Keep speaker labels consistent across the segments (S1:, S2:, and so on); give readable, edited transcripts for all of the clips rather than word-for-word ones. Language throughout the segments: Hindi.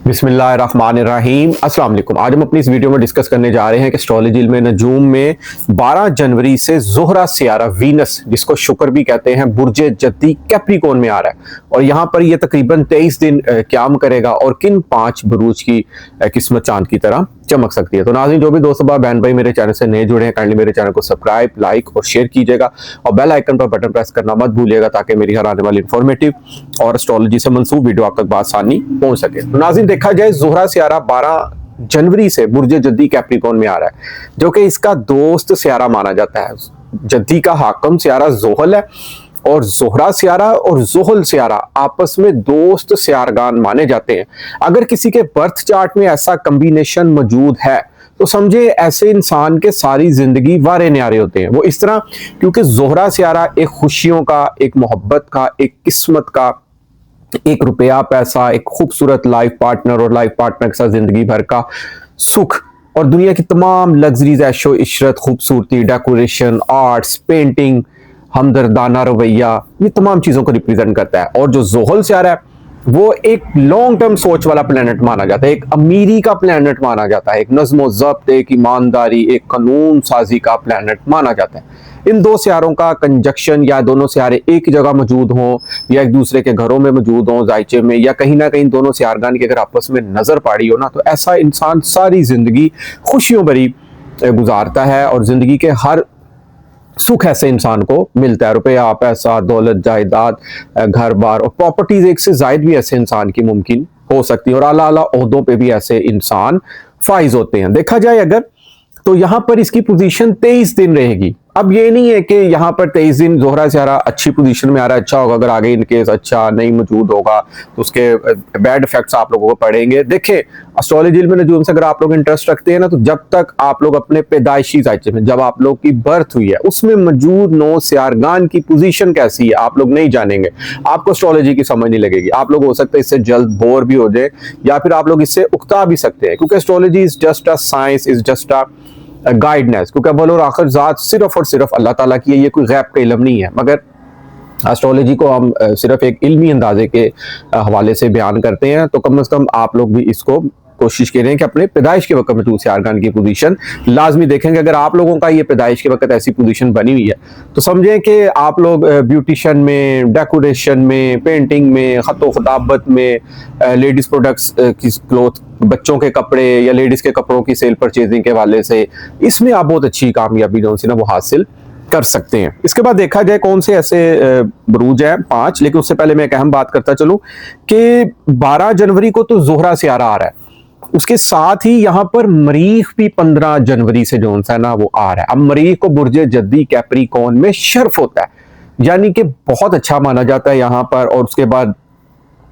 S1: बिस्मिल्लाहिर्रहमानिर्रहीम अस्सलाम वालेकुम। आज हम अपनी इस वीडियो में डिस्कस करने जा रहे हैं कि एस्ट्रोलॉजी में नजूम में 12 जनवरी से ज़ोहरा सियारा वीनस, जिसको शुक्र भी कहते हैं, बुर्जे जद्दी कैप्रिकॉर्न में आ रहा है और यहाँ पर ये तकरीबन 23 दिन क़याम करेगा और किन 5 बुरूज की किस्मत चांद की तरह चमक सकती है। तो नाज़रीन, जो भी दोस्त बहन भाई मेरे चैनल से नए जुड़े हैं, काइंडली मेरे चैनल को सब्सक्राइब, लाइक और शेयर कीजिएगा और बेल आइकन पर बटन प्रेस करना मत भूलिएगा ताकि मेरी हर आने वाली इंफॉर्मेटिव और एस्ट्रोलॉजी से मंसूब वीडियो आप तक बासानी पहुंच सके। तो नाज़रीन, देखा जाए ज़ोहरा सियारा 12 जनवरी से बुर्जे जद्दी कैप्रिकॉर्न में आ रहा है, जो कि इसका दोस्त सियारा माना जाता है। जद्दी का हाकम सियारा ज़ोहल है और ज़ोहरा सियारा और ज़ोहल सियारा आपस में दोस्त सियारगान माने जाते हैं। अगर किसी के बर्थ चार्ट में ऐसा कॉम्बिनेशन मौजूद है तो समझे ऐसे इंसान के सारी जिंदगी वारे न्यारे होते हैं। वो इस तरह, क्योंकि ज़ोहरा सियारा एक खुशियों का, एक मोहब्बत का, एक किस्मत का, एक रुपया पैसा, एक खूबसूरत लाइफ पार्टनर और लाइफ पार्टनर के साथ जिंदगी भर का सुख और दुनिया की तमाम लग्जरीज, ऐशो इशरत, खूबसूरती, डेकोरेशन, आर्ट्स, पेंटिंग, हमदर्दाना रवैया, ये तमाम चीजों को रिप्रेजेंट करता है। और जो ज़ोहल सियारा है वो एक लॉन्ग टर्म सोच वाला प्लेनेट माना जाता है, एक अमीरी का प्लेनेट माना जाता है, एक नज़्म ज़ब्त, एक ईमानदारी, एक कानून साजी का प्लेनेट माना जाता है। इन दो सियारों का कंजक्शन, या दोनों सियारे एक जगह मौजूद हों या एक दूसरे के घरों में मौजूद हों, जायचे में, या कहीं ना कहीं दोनों सियारगान की अगर आपस में नजर पड़ी हो ना, तो ऐसा इंसान सारी जिंदगी खुशियों भरी गुजारता है और जिंदगी के हर सुख ऐसे इंसान को मिलता है। रुपया पैसा, दौलत, जायदाद, घर बार और प्रॉपर्टीज एक से जायद भी ऐसे इंसान की मुमकिन हो सकती है और आला आला ओहदों पे भी ऐसे इंसान फाइज होते हैं। देखा जाए अगर तो यहाँ पर इसकी पोजीशन 23 दिन रहेगी। अब ये नहीं है कि यहाँ पर 23 दिन ज़ोहरा सियारा अच्छी पोजीशन में आ रहा है, अच्छा होगा। अगर आगे इनकेस अच्छा नहीं मौजूद होगा तो उसके बैड इफेक्ट्स आप लोगों को पड़ेंगे। देखें, एस्ट्रोलॉजी में नजूम से अगर आप लोग इंटरेस्ट रखते हैं ना, तो जब तक आप लोग अपने पैदाइशी जायचे में, जब आप लोग की बर्थ हुई है, उसमें मौजूद 9 सियारगान की पोजीशन कैसी है आप लोग नहीं जानेंगे, आपको एस्ट्रोलॉजी की समझ नहीं लगेगी। आप लोग हो सकता है इससे जल्द बोर भी हो जाए या फिर आप लोग इससे उकता भी सकते हैं, क्योंकि astrology is just a science, is just a guidance, क्योंकि अव्वल और आखिर ज़ात सिर्फ और सिर्फ अल्लाह ताला की है। ये कोई गैब का इल्म नहीं है, मगर एस्ट्रोलॉजी को हम सिर्फ एक इल्मी अंदाजे के हवाले से बयान करते हैं। तो कम से कम आप लोग भी इसको कोशिश करें कि अपने पैदाइश के वक्त में 2 सियारगान की पोजीशन लाजमी देखेंगे। अगर आप लोगों का ये पैदाइश के वक्त ऐसी पोजीशन बनी हुई है तो समझें कि आप लोग ब्यूटिशन में, डेकोरेशन में, पेंटिंग में, खतो खताबत में, लेडीज प्रोडक्ट्स की क्लोथ, बच्चों के कपड़े या लेडीज के कपड़ों की सेल परचेजिंग के हवाले से, इसमें आप बहुत अच्छी कामयाबी जो है ना वो हासिल कर सकते हैं। इसके बाद देखा जाए कौन से ऐसे बुरूज हैं 5, लेकिन उससे पहले मैं एक अहम बात करता चलूं कि 12 जनवरी को तो ज़ोहरा सियारा आ रहा है, उसके साथ ही यहाँ पर मरीख भी 15 जनवरी से जो है ना वो आ रहा है। अब मरीख को बुर्जे जद्दी कैप्रिकॉर्न में शर्फ होता है, यानी कि बहुत अच्छा माना जाता है यहाँ पर। और उसके बाद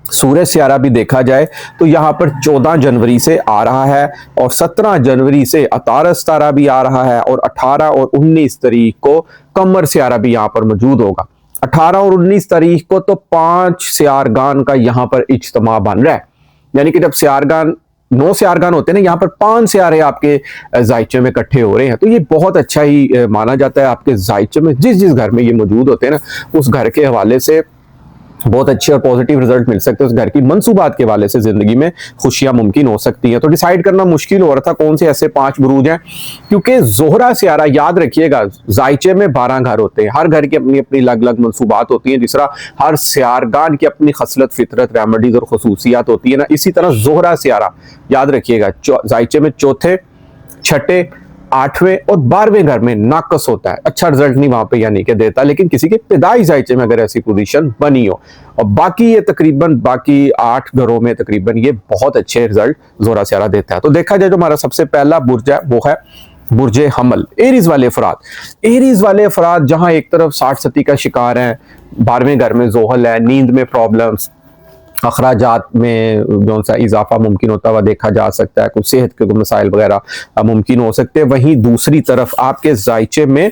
S1: सूरज सियारा भी देखा जाए तो यहाँ पर 14 जनवरी से आ रहा है और 17 जनवरी से अतारस तारा भी आ रहा है और 18 और 19 तारीख को कमर सियारा भी यहाँ पर मौजूद होगा। 18 और 19 तारीख को तो 5 सियारगान का यहाँ पर इज्तिमा बन रहा है, यानी कि जब सियारगान 9 सियारगान होते हैं ना, यहाँ पर 5 सियारे आपके जायचे में इकट्ठे हो रहे हैं। तो ये बहुत अच्छा ही माना जाता है। आपके जायचे में जिस जिस घर में ये मौजूद होते हैं ना, उस घर के हवाले से बहुत अच्छे और पॉजिटिव रिजल्ट मिल सकते हैं। उस घर की मंसूबात के वाले से जिंदगी में खुशियां मुमकिन हो सकती हैं। तो डिसाइड करना मुश्किल हो रहा था कौन से ऐसे 5 बुरूज हैं, क्योंकि ज़ोहरा सियारा, याद रखिएगा, जायचे में 12 घर होते हैं, हर घर की अपनी अपनी अलग अलग मंसूबात होती हैं। जिस तरह हर सियारगान की अपनी खसलत, फितरत, रेमेडीज और खसूसियात होती है ना, इसी तरह ज़ोहरा सियारा, याद रखिएगा, जायचे में चौथे, छठे, 8वें और 12वें घर में नाकस होता है। अच्छा रिजल्ट नहीं वहां पे यानी कि देता, लेकिन किसी के पैदाइश जायचे में अगर ऐसी पोजीशन बनी हो, और बाकी ये तकरीबन बाकी 8 घरों में तकरीबन ये बहुत अच्छे रिजल्ट ज़ोहरा सियारा देता है। तो देखा जाए जो हमारा सबसे पहला बुर्ज है वो है बुर्जे हमल, एरीज वाले अफराद। एरीज वाले अफराद जहां एक तरफ 60 सती का शिकार है, 12वें घर में ज़ोहल है, नींद में प्रॉब्लम्स, अखराजात में जो सा इजाफा मुमकिन होता हुआ देखा जा सकता है, कुछ सेहत के मसाइल वगैरह मुमकिन हो सकते हैं। वहीं दूसरी तरफ आपके जायचे में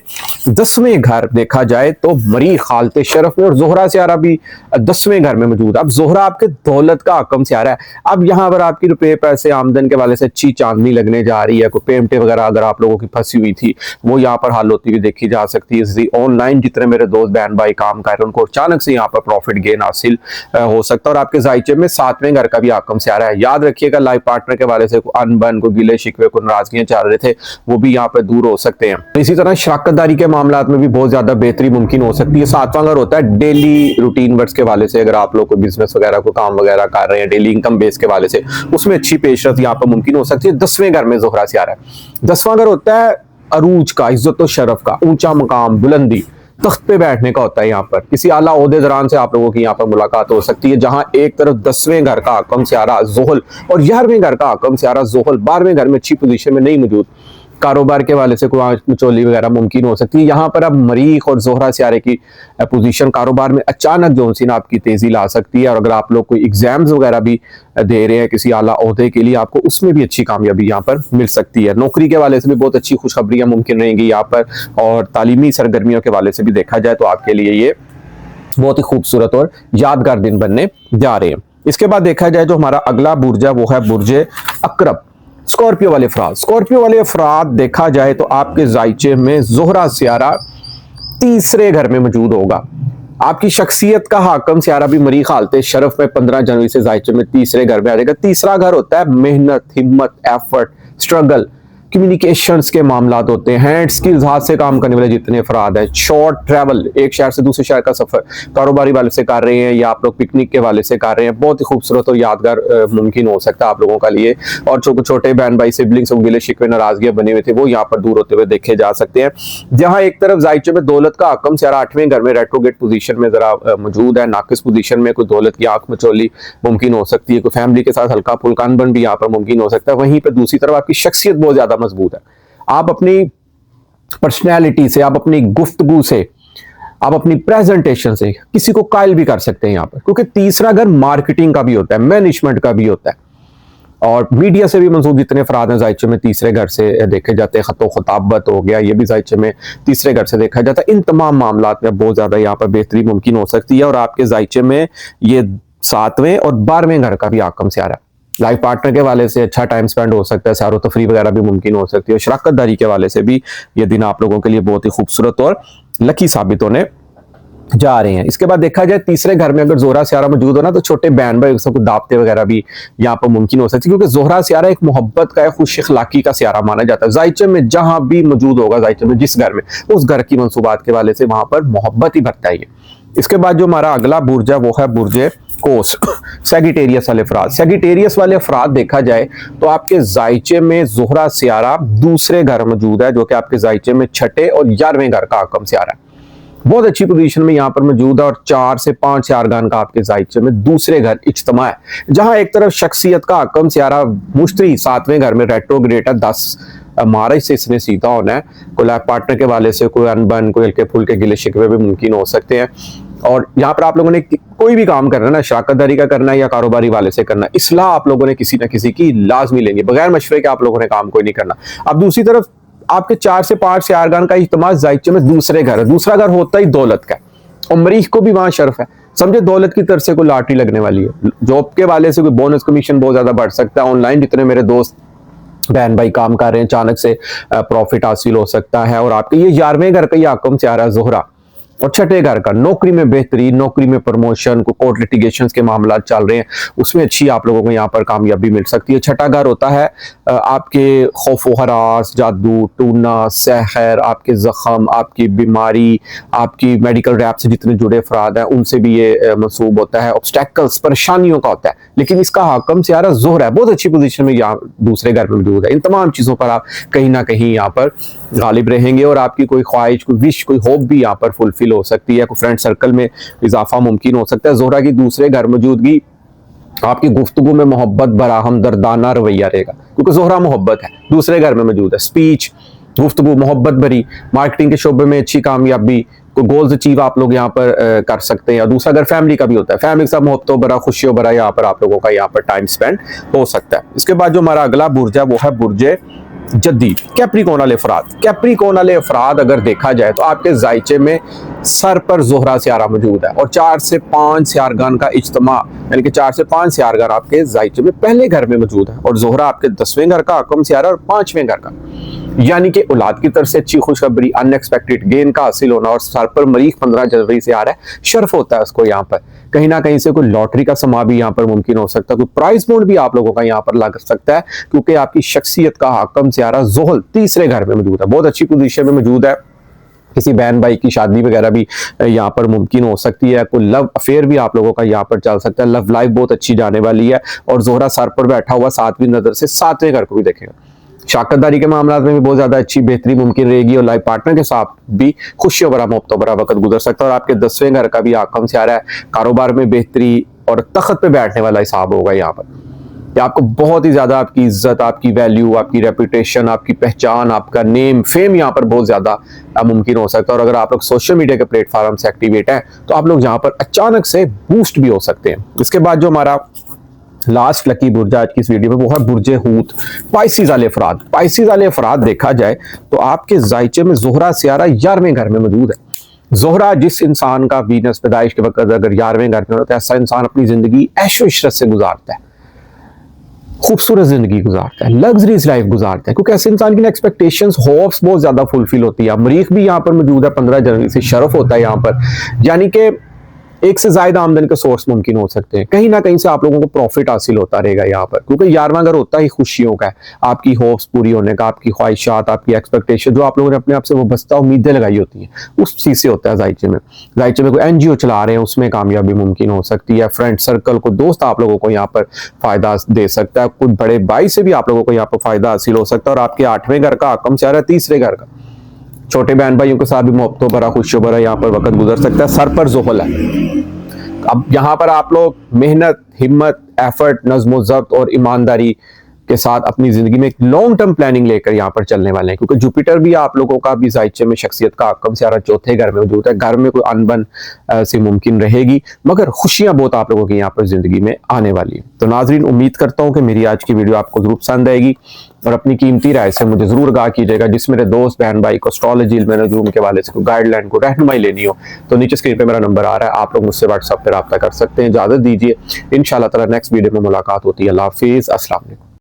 S1: 10वें घर देखा जाए तो मरीख हालत शरफ में, और जोहरा सियारा भी 10वें घर में मौजूद है। अब जोहरा आपके दौलत का हकम सियारा है। अब यहाँ पर आपकी रुपए पैसे आमदन के वाले से अच्छी चांदनी लगने जा रही है। कोई पेमटे वगैरह अगर आप लोगों की फंसी हुई थी वो यहाँ पर हल होती हुई देखी जा सकती है। ऑनलाइन जितने मेरे दोस्त बहन भाई काम कर रहे हैं उनको अचानक से यहाँ पर प्रॉफिट गेन हासिल हो सकता है। और आपके जायचे में 7वें घर का भी हकम सियारा है। याद रखिएगा लाइफ पार्टनर के वाले से अनबन को गिले शिकवे को नाराजगियां चल रहे थे वो भी यहाँ पर दूर हो सकते हैं। इसी तरह शराकतदारी के मामला में भी बहुत ज्यादा बेहतरी मुमकिन हो सकती है। 7वां घर होता है डेली रूटीन वर्क्स के वाले से, अगर आप लोग को बिजनेस वगैरह को काम वगैरह कर रहे हैं डेली इनकम बेस के वाले से, उसमें अच्छी पेशरफ यहाँ पर मुमकिन हो सकती है। 10वें घर में जोहरा सियारा है। 10वां घर होता है अरूज का, इज्जत और शरफ का, ऊंचा मकाम, बुलंदी, तख्त पे बैठने का होता है। यहाँ पर किसी आला ओहदेदारान से आप लोगों की यहाँ पर मुलाकात हो सकती है, जहां एक तरफ 10वें घर का हकम सियारा जोहल और 11वें घर का हकम सियारा जोहल 12वें घर में अच्छी पोजीशन में नहीं मौजूद। कारोबार के वाले से कोई आंच मचोली वगैरह मुमकिन हो सकती है। यहाँ पर अब मरीख और जोहरा सियारे की पोजीशन कारोबार में अचानक जो सी आपकी तेजी ला सकती है। और अगर आप लोग कोई एग्जाम्स वगैरह भी दे रहे हैं किसी आला ओहदे के लिए, आपको उसमें भी अच्छी कामयाबी यहाँ पर मिल सकती है। नौकरी के वाले से भी बहुत अच्छी खुशखबरियां मुमकिन रहेंगी यहाँ पर, और तालीमी सरगर्मियों के वाले से भी देखा जाए तो आपके लिए ये बहुत ही खूबसूरत और यादगार दिन बनने जा रहे हैं। इसके बाद देखा जाए जो हमारा अगला बुर्ज है वो है बुर्ज अकरब, स्कॉर्पियो वाले अफराद। स्कॉर्पियो वाले अफराद देखा जाए तो आपके जायचे में जोहरा सियारा 3रे घर में मौजूद होगा। आपकी शख्सियत का हाकम सियारा भी मरीख हालत शरफ में 15 जनवरी से जायचे में 3रे घर में आ जाएगा। 3रा घर होता है मेहनत, हिम्मत, एफर्ट, स्ट्रगल, कम्युनिकेशंस के मामला होते हैं, हैंड स्किल्स, हाथ से काम करने वाले जितने अफराद हैं, शॉर्ट ट्रैवल, एक शहर से दूसरे शहर का सफर कारोबारी वाले से कर रहे हैं या आप लोग पिकनिक के वाले से कर रहे हैं, बहुत ही खूबसूरत और यादगार मुमकिन हो सकता है आप लोगों का लिए। और छोटे बहन भाई सिबलिंग्स गिले शिकवे नाराजगियां बने हुए थे वो यहाँ पर दूर होते हुए देखे जा सकते हैं। जहां एक तरफ जायचे में दौलत का हकम सियारा 8वें घर में रेट्रोगेट पोजीशन में जरा मौजूद है, नाकिस पोजीशन में, कोई दौलत की आंख मचोली मुमकिन हो सकती है, कोई फैमिली के साथ हल्का फुल्का अनबन भी यहाँ पर मुमकिन हो सकता है। वहीं पर दूसरी तरफ आपकी शख्सियत बहुत ज्यादा मजबूत है। आप अपनी पर्सनैलिटी से, आप अपनी गुफ्तगू से, आप अपनी प्रेजेंटेशन से किसी को कायल भी कर सकते हैं यहाँ पर, क्योंकि 3रा घर मार्केटिंग का भी होता है, मैनेजमेंट का भी होता है, और मीडिया से भी मंसूब जितने अफराद हैं जायचे में 3रे घर से देखे जाते हैं। खतो खताबत हो गया, ये भी जायचे में 3रे घर से देखा जाता है। इन तमाम मामलात में बहुत ज्यादा यहाँ पर बेहतरी मुमकिन हो सकती है। और आपके जायचे में ये 7वें और 12वें घर का भी आकम सियारा है। लाइफ पार्टनर के वाले से अच्छा टाइम स्पेंड हो सकता है, सैरो तफरी वगैरह भी मुमकिन हो सकती है। शराकतदारी के वाले से भी ये दिन आप लोगों के लिए बहुत ही खूबसूरत और लकी साबित होने जा रहे हैं। इसके बाद देखा जाए 3रे घर में अगर जोहरा सियारा मौजूद हो ना तो छोटे बहन भाई सबको दावतें वगैरह भी यहाँ पर मुमकिन हो सकती है, क्योंकि जोहरा सियारा एक मोहब्बत का, खुश अखलाकी का सियारा माना जाता है। जायचे में जहां भी मौजूद होगा, जायचे में जिस घर में, उस घर की मंसूबात के वाले से वहां पर मोहब्बत ही भरता है। इसके बाद जो हमारा अगला बुर्ज है वो है बुर्ज कोस, सैगिटेरियस वाले अफराद। सैगिटेरियस वाले अफराद देखा जाए तो आपके जायचे में जोहरा सियारा 2रे घर मौजूद है, जो कि आपके जायचे में 6ठे और 11वें घर का हकम सियारा है। बहुत अच्छी पोजीशन में यहाँ पर मौजूद है, और 4 से 5 यारगान का आपके जायचे में 2रे घर इज्तिमा है। जहां एक तरफ शख्सियत का हकम सियारा मुश्तरी 7वें घर में रेट्रोग्रेड है, 10 मार्च से इसने सीधा होना है। कोई लाइफ पार्टनर के वाले से कोई अनबन, कोई हल्के फुल्के गिले शिकवे भी मुमकिन हो सकते हैं। और यहाँ पर आप लोगों ने कोई भी काम करना है ना, शराकतदारी का करना है या कारोबारी वाले से करना है, इस्लाह आप लोगों ने किसी ना किसी की लाजमी लेंगे, बगैर मशवरे के आप लोगों ने काम कोई नहीं करना। अब दूसरी तरफ आपके 4 से 5 यारगान का इज्तिमा जायचे में 2रे घर है। 2रा घर होता ही दौलत का, और मरीख को भी वहां शर्फ है। समझे दौलत की तरफ से कोई लॉटरी लगने वाली है, जॉब के वाले से कोई बोनस कमीशन बहुत ज्यादा बढ़ सकता है। ऑनलाइन जितने मेरे दोस्त बहन भाई काम कर रहे हैं अचानक से प्रॉफिट हासिल हो सकता है। और आपके ये 11वें घर का ये हकम सियारा जोहरा, और 6ठे घर का नौकरी में बेहतरी, नौकरी में प्रमोशन, को कोर्ट लिटिगेशंस के मामला चल रहे हैं उसमें अच्छी आप लोगों को यहाँ पर कामयाबी मिल सकती है। 6ठा घर होता है आपके खौफ व हरास, जादू टूना, सहर, आपके जख्म, आपकी बीमारी, आपकी मेडिकल रैप से जितने जुड़े अफराद हैं उनसे भी ये मंसूब होता है। ऑब्स्टेकल्स, परेशानियों का होता है, लेकिन इसका हाकम सियारा जोहरा है, बहुत अच्छी पोजीशन में यहाँ 2रे घर में मौजूद है। इन तमाम चीजों पर आप कहीं ना कहीं यहाँ पर गालिब रहेंगे, और आपकी कोई ख्वाहिश, कोई विश, कोई होप भी यहाँ पर फुलफिल हो सकती है। कोई फ्रेंड सर्कल में इजाफा मुमकिन हो सकता है। जोहरा की 2रे घर मौजूदगी आपकी गुफ्तगू में मोहब्बत भरा हमदर्दाना रवैया रहेगा, क्योंकि जोहरा मोहब्बत है, 2रे घर में मौजूद है। स्पीच, गुफ्तगू मोहब्बत भरी, मार्केटिंग के शोबे में अच्छी कामयाबी, कोई गोल्स अचीव आप लोग यहाँ पर कर सकते हैं। और दूसरा घर फैमिली का भी होता है, फैमिली के साथ मोहब्बतों भरा, खुशियों भरा यहाँ पर आप लोगों का यहाँ पर टाइम स्पेंड हो सकता है। इसके बाद जो हमारा अगला बुर्ज है वो है बुर्ज जद्दी कैप्रिकॉन वाले अफराद, कैप्रिकॉन वाले अफराद अगर देखा जाए तो आपके जायचे में सर पर जोहरा सियारा मौजूद है और 4 से 5 सियारगान का इज्तिमा, यानी कि 4 से 5 सियारगान आपके जायचे में पहले घर में मौजूद है और जोहरा आपके 10वें घर का हकम सियारा और 5वें घर का, यानी कि औलाद की तरफ से अच्छी खुशखबरी, अनएक्सपेक्टेड गेन का हासिल होना और सर पर मरीख 15 जनवरी से आ रहा है, शर्फ होता है उसको। यहाँ पर कहीं ना कहीं से कोई लॉटरी का समा भी यहाँ पर मुमकिन हो सकता है, कोई प्राइज बोर्ड भी आप लोगों का यहाँ पर लग सकता है, क्योंकि आपकी शख्सियत का हाकम सियारा ज़ोहल 3रे घर में मौजूद है, बहुत अच्छी पोजीशन में मौजूद है। किसी बहन भाई की शादी वगैरह भी यहाँ पर मुमकिन हो सकती है, कोई लव अफेयर भी आप लोगों का यहाँ पर चल सकता है, लव लाइफ बहुत अच्छी जाने वाली है और जोहरा सर पर बैठा हुआ 7वीं नजर से 7वें घर को भी देखेगा। शाकरदारी के मामला में भी बहुत ज्यादा अच्छी बेहतरी मुमकिन रहेगी और लाइफ पार्टनर के साथ भी खुशियों भरा मोहब्बतों भरा वक्त गुजर सकता है और आपके 10वें घर का भी आकम से आ रहा है, कारोबार में बेहतरी और तख्त पे बैठने वाला हिसाब होगा यहाँ पर। आपको बहुत ही ज्यादा आपकी इज्जत, आपकी वैल्यू, आपकी रेपुटेशन, आपकी पहचान, आपका नेम फेम यहाँ पर बहुत ज्यादा मुमकिन हो सकता है और अगर आप लोग सोशल मीडिया के प्लेटफॉर्म से एक्टिवेट हैं तो आप लोग यहाँ पर अचानक से बूस्ट भी हो सकते हैं। इसके बाद जो हमारा लास्ट लकी बुर्ज आज की इस वीडियो में वो है बुर्जे हूत, पाइसिस वाले अफराद। पाइसिस वाले अफराद देखा जाए तो आपके जायचे में जोहरा सियारा 11वें घर में मौजूद है। जोहरा जिस इंसान का वीनस पैदाइश के वक्त अगर 11वें घर में होता है, ऐसा इंसान अपनी जिंदगी ऐशो इशरत से गुजारता है, खूबसूरत जिंदगी गुजारता है, लग्जरीज लाइफ गुजारता है, क्योंकि ऐसे इंसान की एक्सपेक्टेशंस होप्स बहुत ज्यादा फुलफिल होती है। मरीख भी यहाँ पर मौजूद है 15 जनवरी से, शरफ होता है यहाँ पर, यानी कि एक से ज्यादा आमदनी का सोर्स मुमकिन हो सकते हैं। कहीं ना कहीं से आप लोगों को प्रॉफिट हासिल होता रहेगा यहाँ पर, क्योंकि 11वां घर होता ही खुशियों का है, आपकी होप्स पूरी होने का, आपकी ख्वाहिशात, आपकी एक्सपेक्टेशन, जो आप लोगों ने अपने आप से वो बस्ता उम्मीदें लगाई होती हैं, उस चीज से होता है जायचे में। जायचे में कोई एनजीओ चला रहे हैं, उसमें कामयाबी मुमकिन हो सकती है। फ्रेंड सर्कल को, दोस्त आप लोगों को यहाँ पर फायदा दे सकता है, कुछ बड़े भाई से भी आप लोगों को यहाँ पर फायदा हासिल हो सकता है और आपके 8वें घर का हकम सियारा 3रे घर का, छोटे बहन भाइयों के साथ भी मोहब्बतों भरा खुशियों भरा यहाँ पर वक्त गुजर सकता है। सर पर ज़ोहल है। अब यहाँ पर आप लोग मेहनत, हिम्मत, एफर्ट, नज़्म ज़ब्त और ईमानदारी के साथ अपनी जिंदगी में एक लॉन्ग टर्म प्लानिंग लेकर यहाँ पर चलने वाले हैं, क्योंकि जुपिटर भी आप लोगों का भी जायचे में शख्सियत का हकम सियारा 4थे घर में मौजूद है। घर में कोई अनबन सी मुमकिन रहेगी, मगर खुशियां बहुत आप लोगों की यहाँ पर जिंदगी में आने वाली है। तो नाजरीन, उम्मीद करता हूँ कि मेरी आज की वीडियो आपको जरूर पसंद आएगी और अपनी कीमती राय से मुझे जरूर आगाह कीजिएगा। जिस मेरे दोस्त बहन भाई को एस्ट्रोलॉजी, इल्म नजूम के हवाले से कोई गाइडलाइन, को रहनुमाई लेनी हो तो नीचे स्क्रीन पे मेरा नंबर आ रहा है, आप लोग मुझसे व्हाट्सएप पर रब्ता कर सकते हैं। इजाजत दीजिए, इंशाअल्लाह ताला नेक्स्ट वीडियो में मुलाकात होती है। अल्लाह हाफिज़, अस्सलाम वालेकुम।